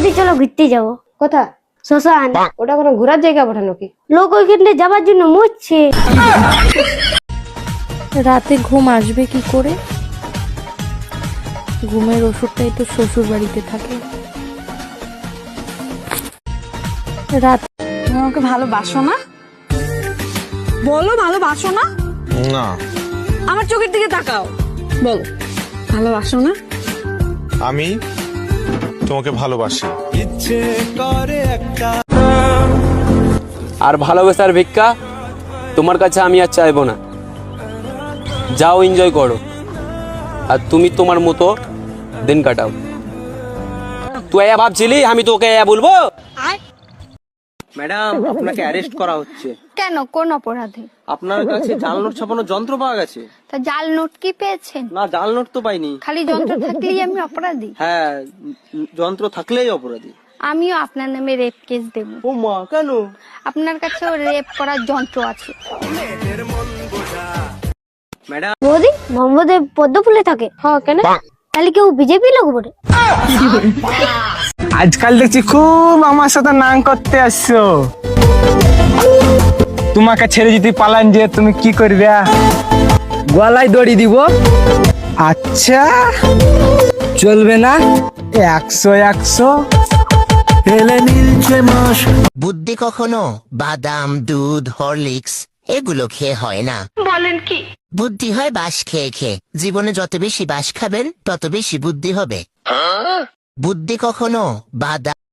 বৌদি চলো ঘুরতে যাবো। কোথা? শ্মশান। ওটা কোনো ঘোরার জায়গা পাঠানো কি? লোক ওইখানে যাবার জন্য মরছে। রাতে ঘুম আসবে কি করে? ঘুমের ওষুধটাই তো শ্বশুর বাড়িতে থাকে। রাত তুমি আমাকে ভালোবাসো না? বলো ভালোবাসো না? না, আমার চোখের দিকে তাকাও, বলো ভালোবাসো না? আমি তোমাকে ভালোবাসি। আর ভালোবাসার ভিক্ষা তোমার কাছে আমি আর চাইবো না। যাও, এনজয় করো, আর তুমি তোমার মতো দিন কাটাও। তুই ভাবছিলি আমি তোকে বলবো? ম্যাডাম, আপনাকে অ্যারেস্ট করা হচ্ছে। কেন, কোন অপরাধে? আপনার কাছে জাল নোট ছাপানোর যন্ত্র পাওয়া গেছে। তা জাল নোট কি পেয়েছেন? না, জাল নোট তো পাইনি। খালি যন্ত্র থাকলেই আমি অপরাধী? হ্যাঁ, যন্ত্র থাকলেই অপরাধী। আমিও আপনার নামে রেপ কেস দেব। ও মা, কেন? আপনার কাছে রেপ করার যন্ত্র আছে। ম্যাডাম, বৌদি মোহাম্মদে পদ্ম ফুলে থাকে। হ্যাঁ, কেন? তাহলে কেউ বিজেপি লোক বলে? আজকাল দেখছি খুব আমার সাথে নাং করতে আসছো। তোমাকে ছেড়ে যদি পালান যে তুমি কি করবে? গলায় দড়ি দিব। আচ্ছা, চলবে না? 100 বুদ্ধি কখনো বাদাম, দুধ, হরলিক্স এগুলো খেয়ে হয় না। বলেন কি? বুদ্ধি হয় বাঁশ খেয়ে খেয়ে। জীবনে যত বেশি বাঁশ খাবেন তত বেশি বুদ্ধি হবে। বুদ্ধি কখনো বাদাম